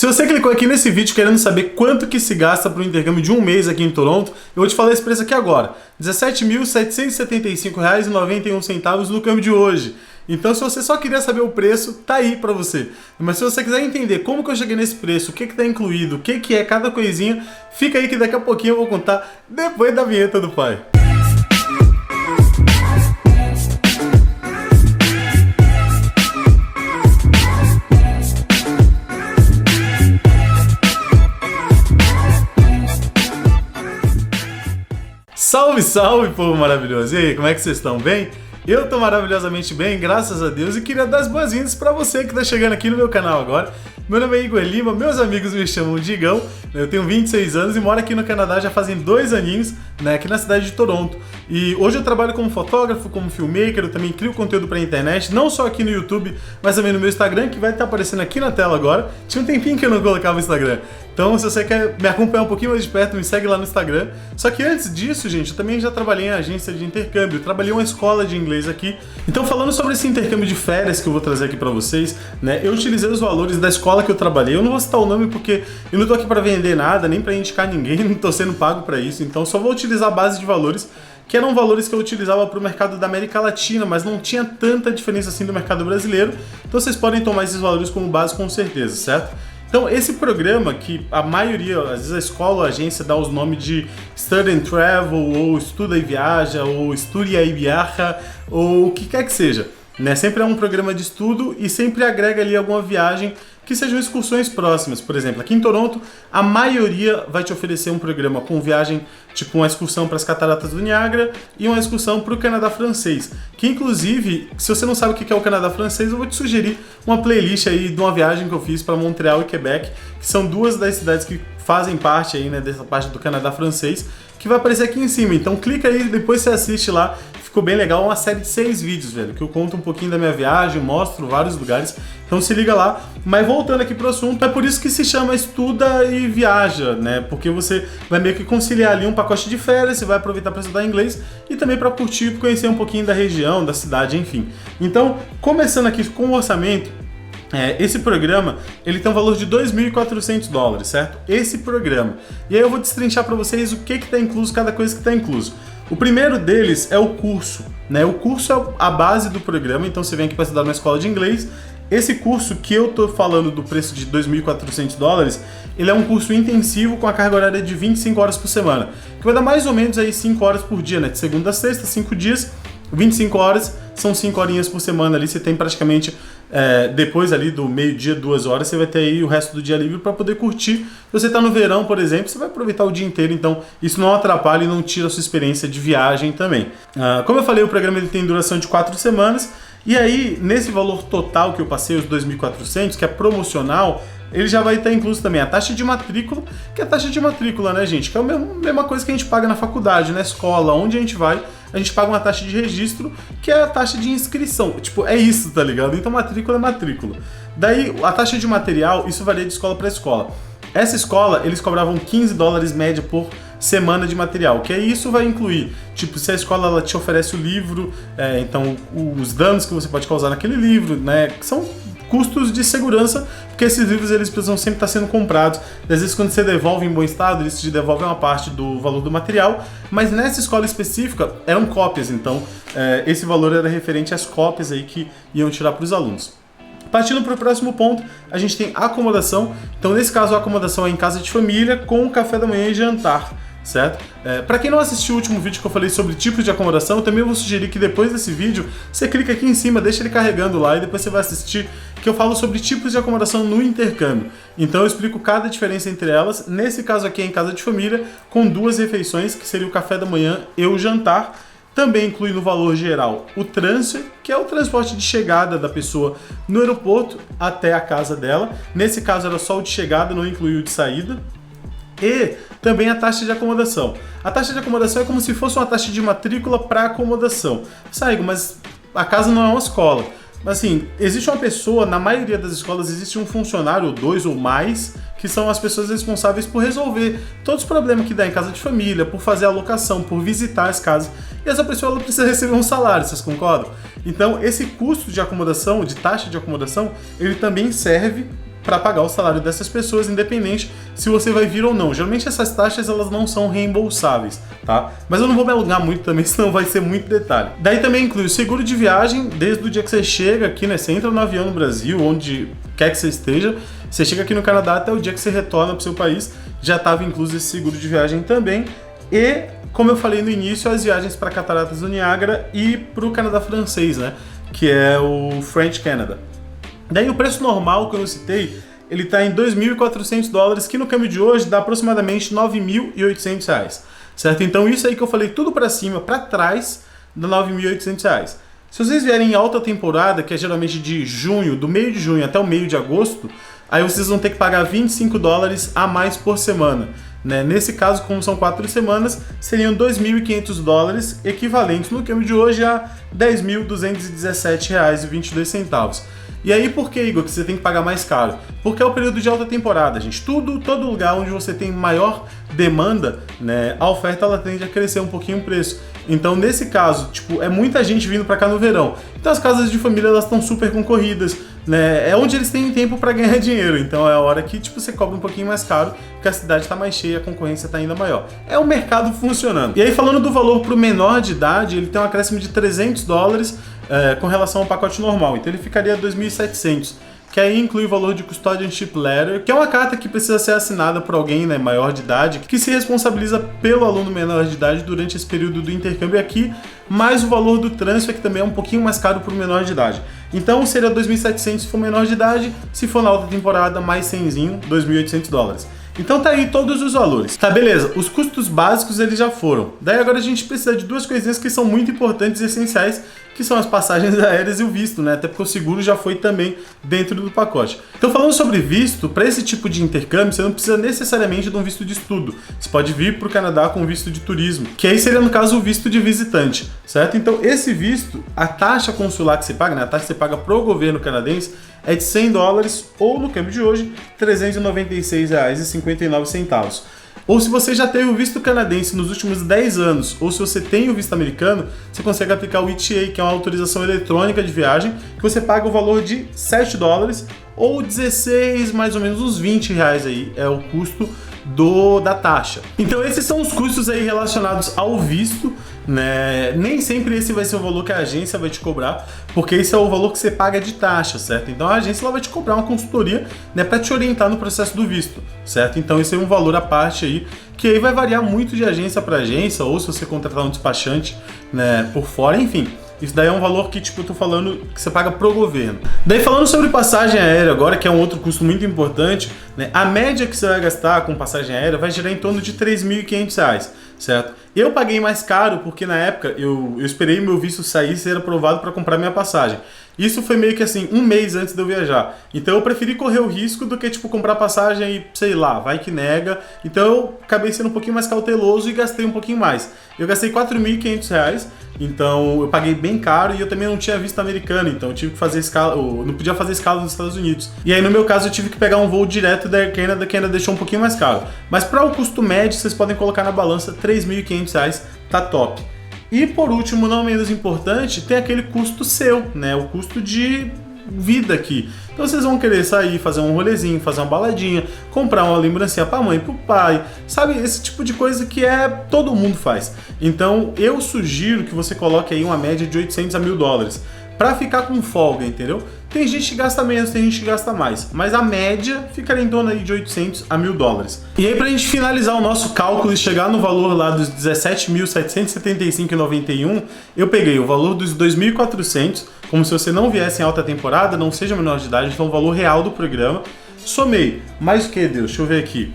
Se você clicou aqui nesse vídeo querendo saber quanto que se gasta para o intercâmbio de um mês aqui em Toronto, eu vou te falar esse preço aqui agora. R$ 17.775,91 no câmbio de hoje. Então, se você só queria saber o preço, tá aí para você. Mas se você quiser entender como que eu cheguei nesse preço, o que que tá incluído, o que que é cada coisinha, fica aí que daqui a pouquinho eu vou contar depois da vinheta do pai. Salve, salve, povo maravilhoso! E aí, como é que vocês estão? Bem? Eu tô maravilhosamente bem, graças a Deus, e queria dar as boas-vindas pra você que tá chegando aqui no meu canal agora. Meu nome é Igor Lima, meus amigos me chamam de Igão, eu tenho 26 anos e moro aqui no Canadá já fazem 2 aninhos, né, aqui na cidade de Toronto. E hoje eu trabalho como fotógrafo, como filmmaker, eu também crio conteúdo pra internet, não só aqui no YouTube, mas também no meu Instagram, que vai estar aparecendo aqui na tela agora. Tinha um tempinho que eu não colocava o Instagram. Então, se você quer me acompanhar um pouquinho mais de perto, me segue lá no Instagram. Só que antes disso, gente, eu também já trabalhei em agência de intercâmbio, eu trabalhei em uma escola de inglês aqui. Então, falando sobre esse intercâmbio de férias que eu vou trazer aqui pra vocês, né, eu utilizei os valores da escola que eu trabalhei. Eu não vou citar o nome porque eu não tô aqui pra vender nada, nem pra indicar ninguém, não tô sendo pago pra isso. Então, só vou utilizar a base de valores, que eram valores que eu utilizava para o mercado da América Latina, mas não tinha tanta diferença assim do mercado brasileiro. Então, vocês podem tomar esses valores como base com certeza, certo? Então, esse programa que a maioria, às vezes a escola ou a agência dá os nomes de Study and Travel, ou Estuda e Viaja, ou Estudia e Viaja, ou o que quer que seja, né? Sempre é um programa de estudo e sempre agrega ali alguma viagem que sejam excursões próximas. Por exemplo, aqui em Toronto, a maioria vai te oferecer um programa com viagem, tipo uma excursão para as Cataratas do Niágara e uma excursão para o Canadá francês. Que inclusive, se você não sabe o que é o Canadá francês, eu vou te sugerir uma playlist aí de uma viagem que eu fiz para Montreal e Quebec, que são duas das cidades que fazem parte aí, né, dessa parte do Canadá francês, que vai aparecer aqui em cima. Então clica aí, depois você assiste lá. Ficou bem legal, uma série de 6 vídeos, velho, que eu conto um pouquinho da minha viagem, mostro vários lugares, então se liga lá. Mas voltando aqui pro assunto, é por isso que se chama Estuda e Viaja, né, porque você vai meio que conciliar ali um pacote de férias, você vai aproveitar para estudar inglês e também para curtir, conhecer um pouquinho da região, da cidade, enfim. Então, começando aqui com o orçamento, esse programa, ele tem um valor de $2.400, certo? Esse programa. E aí eu vou destrinchar para vocês o que está incluso, cada coisa que está incluso. O primeiro deles é o curso, né? O curso é a base do programa, então você vem aqui para estudar numa escola de inglês. Esse curso que eu tô falando do preço de $2.400, ele é um curso intensivo com a carga horária de 25 horas por semana, que vai dar mais ou menos aí 5 horas por dia, né? De segunda a sexta, 5 dias, 25 horas, são 5 horinhas por semana ali, você tem praticamente, depois ali do meio-dia, 2 horas, você vai ter aí o resto do dia livre para poder curtir. Se você está no verão, por exemplo, você vai aproveitar o dia inteiro, então isso não atrapalha e não tira a sua experiência de viagem também. Como eu falei, o programa ele tem duração de 4 semanas, e aí, nesse valor total que eu passei, os 2.400, que é promocional, ele já vai estar incluso também a taxa de matrícula, que é a taxa de matrícula, né, gente? Que é a mesma coisa que a gente paga na faculdade, na escola, onde a gente vai, a gente paga uma taxa de registro, que é a taxa de inscrição. Tipo, é isso, tá ligado? Então, matrícula é matrícula. Daí, a taxa de material, isso varia de escola para escola. Essa escola, eles cobravam $15 média por semana de material, que aí isso vai incluir, tipo, se a escola ela te oferece o livro, então os danos que você pode causar naquele livro, né, que são custos de segurança, porque esses livros eles precisam sempre estar sendo comprados. Às vezes quando você devolve em bom estado, eles te devolvem uma parte do valor do material, mas nessa escola específica eram cópias, então esse valor era referente às cópias aí que iam tirar para os alunos. Partindo para o próximo ponto, a gente tem acomodação. Então nesse caso a acomodação é em casa de família com café da manhã e jantar, certo? Para quem não assistiu o último vídeo que eu falei sobre tipos de acomodação, eu também vou sugerir que depois desse vídeo você clica aqui em cima, deixa ele carregando lá e depois você vai assistir, que eu falo sobre tipos de acomodação no intercâmbio. Então eu explico cada diferença entre elas. Nesse caso aqui é em casa de família, com 2 refeições, que seria o café da manhã e o jantar. Também inclui no valor geral o transfer, que é o transporte de chegada da pessoa no aeroporto até a casa dela. Nesse caso era só o de chegada, não incluiu o de saída. E também a taxa de acomodação. A taxa de acomodação é como se fosse uma taxa de matrícula para acomodação. Saigo, mas a casa não é uma escola. Assim, existe uma pessoa, na maioria das escolas existe um funcionário, ou 2 ou mais, que são as pessoas responsáveis por resolver todos os problemas que dá em casa de família, por fazer a locação, por visitar as casas. E essa pessoa ela precisa receber um salário, vocês concordam? Então, esse custo de acomodação, de taxa de acomodação, ele também serve para pagar o salário dessas pessoas, independente se você vai vir ou não. Geralmente essas taxas elas não são reembolsáveis, tá? Mas eu não vou me alongar muito também, senão vai ser muito detalhe. Daí também inclui o seguro de viagem, desde o dia que você chega aqui, né? Você entra no avião no Brasil, onde quer que você esteja, você chega aqui no Canadá até o dia que você retorna para o seu país, já estava incluso esse seguro de viagem também. E, como eu falei no início, as viagens para Cataratas do Niágara e para o Canadá francês, né? Que é o French Canada. Daí o preço normal que eu citei, ele está em $2.400, que no câmbio de hoje dá aproximadamente R$9.800, certo? Então isso aí que eu falei tudo para cima, para trás, dá R$9.800. Se vocês vierem em alta temporada, que é geralmente de junho, do meio de junho até o meio de agosto, aí vocês vão ter que pagar $25 a mais por semana. Né? Nesse caso, como são 4 semanas, seriam $2.500, equivalentes no câmbio de hoje a R$10.217,22. E aí por que, Igor, que você tem que pagar mais caro? Porque é o período de alta temporada, gente. Todo lugar onde você tem maior demanda, né, a oferta ela tende a crescer um pouquinho o preço. Então, nesse caso, tipo, é muita gente vindo para cá no verão. Então, as casas de família elas estão super concorridas, né? É onde eles têm tempo para ganhar dinheiro. Então, é a hora que tipo você cobra um pouquinho mais caro, porque a cidade está mais cheia, a concorrência está ainda maior. É o mercado funcionando. E aí, falando do valor para o menor de idade, ele tem um acréscimo de $300 com relação ao pacote normal. Então, ele ficaria $2.700. Que aí inclui o valor de Custodianship Letter, que é uma carta que precisa ser assinada por alguém, né, maior de idade, que se responsabiliza pelo aluno menor de idade durante esse período do intercâmbio aqui, mais o valor do transfer, que também é um pouquinho mais caro para o menor de idade. Então seria $2.700 se for menor de idade, se for na alta temporada, mais 100zinho, $2.800. Então tá aí todos os valores. Tá, beleza. Os custos básicos eles já foram. Daí agora a gente precisa de duas coisinhas que são muito importantes e essenciais, que são as passagens aéreas e o visto, né? Até porque o seguro já foi também dentro do pacote. Então falando sobre visto, para esse tipo de intercâmbio, você não precisa necessariamente de um visto de estudo. Você pode vir para o Canadá com visto de turismo, que aí seria no caso o visto de visitante, certo? Então esse visto, a taxa consular que você paga, né? A taxa que você paga pro governo canadense é de $100 ou no câmbio de hoje, R$396,59. Ou se você já teve o visto canadense nos últimos 10 anos, ou se você tem o visto americano, você consegue aplicar o ETA, que é uma autorização eletrônica de viagem, que você paga o valor de $7 ou 16, mais ou menos uns R$20 aí, é o custo da taxa. Então esses são os custos aí relacionados ao visto, né? Nem sempre esse vai ser o valor que a agência vai te cobrar, porque esse é o valor que você paga de taxa, certo? Então a agência ela vai te cobrar uma consultoria, né, para te orientar no processo do visto, certo? Então esse é um valor à parte aí, que aí vai variar muito de agência para agência, ou se você contratar um despachante, né, por fora, enfim. Isso daí é um valor que, tipo, eu tô falando que você paga pro governo. Daí falando sobre passagem aérea agora, que é um outro custo muito importante, né? A média que você vai gastar com passagem aérea vai girar em torno de R$3.500, certo? Eu paguei mais caro porque na época eu esperei meu visto sair e ser aprovado para comprar minha passagem. Isso foi meio que assim, um mês antes de eu viajar. Então eu preferi correr o risco do que, tipo, comprar passagem e, sei lá, vai que nega. Então eu acabei sendo um pouquinho mais cauteloso e gastei um pouquinho mais. Eu gastei R$4.500, então eu paguei bem caro e eu também não tinha visto americano, então eu tive que fazer escala, eu não podia fazer escala nos Estados Unidos. E aí no meu caso eu tive que pegar um voo direto da Air Canada, que ainda deixou um pouquinho mais caro. Mas para o custo médio, vocês podem colocar na balança R$3.500, tá top. E por último, não menos importante, tem aquele custo seu, né? O custo de vida aqui. Então vocês vão querer sair, fazer um rolezinho, fazer uma baladinha, comprar uma lembrancinha pra mãe, pro pai, sabe? Esse tipo de coisa que todo mundo faz. Então eu sugiro que você coloque aí uma média de $800 a $1.000 pra ficar com folga, entendeu? Tem gente que gasta menos, tem gente que gasta mais, mas a média ficaria em torno aí de $800 a $1.000. E aí pra gente finalizar o nosso cálculo e chegar no valor lá dos R$17.775,91, eu peguei o valor dos 2.400, como se você não viesse em alta temporada, não seja menor de idade, então o valor real do programa, somei, mais o que, Deus? Deixa eu ver aqui,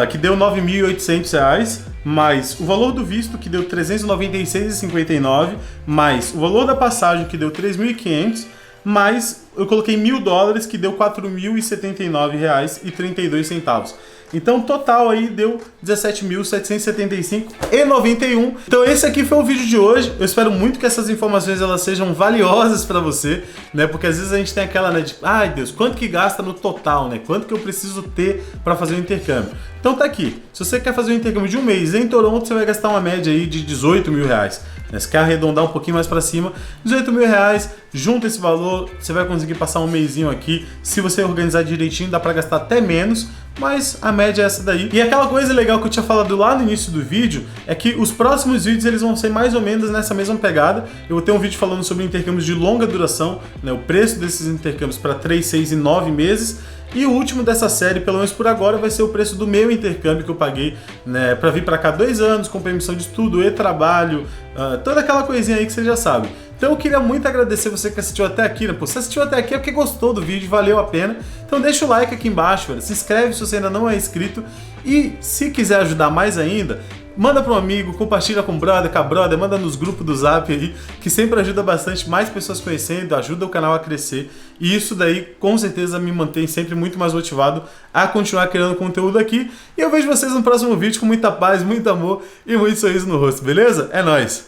que deu R$9.800, mais o valor do visto, que deu R$396,59, mais o valor da passagem, que deu R$3.500, mais eu coloquei $1.000, que deu R$4.079,32. Então, total aí deu 17.775,91. Então, esse aqui foi o vídeo de hoje. Eu espero muito que essas informações elas sejam valiosas para você, né? Porque às vezes a gente tem aquela, né, de, ai Deus, quanto que gasta no total, né? Quanto que eu preciso ter para fazer o intercâmbio? Então tá aqui. Se você quer fazer um intercâmbio de um mês em Toronto, você vai gastar uma média aí de 18 mil reais. Né? Se quer arredondar um pouquinho mais para cima, 18 mil reais, junta esse valor, você vai conseguir passar um mêsinho aqui. Se você organizar direitinho, dá para gastar até menos, mas a média é essa daí. E aquela coisa legal que eu tinha falado lá no início do vídeo é que os próximos vídeos eles vão ser mais ou menos nessa mesma pegada. Eu vou ter um vídeo falando sobre intercâmbios de longa duração, né, o preço desses intercâmbios para 3, 6 e 9 meses. E o último dessa série, pelo menos por agora, vai ser o preço do meu intercâmbio que eu paguei, né, para vir para cá 2 anos, com permissão de estudo e trabalho, toda aquela coisinha aí que você já sabe. Então eu queria muito agradecer você que assistiu até aqui, né? Pô, se assistiu até aqui é porque gostou do vídeo, valeu a pena. Então deixa o like aqui embaixo, velho. Se inscreve se você ainda não é inscrito. E se quiser ajudar mais ainda, manda para um amigo, compartilha com o brother, com a brother, manda nos grupos do Zap aí, que sempre ajuda bastante, mais pessoas conhecendo, ajuda o canal a crescer. E isso daí, com certeza, me mantém sempre muito mais motivado a continuar criando conteúdo aqui. E eu vejo vocês no próximo vídeo com muita paz, muito amor e muito sorriso no rosto, beleza? É nóis!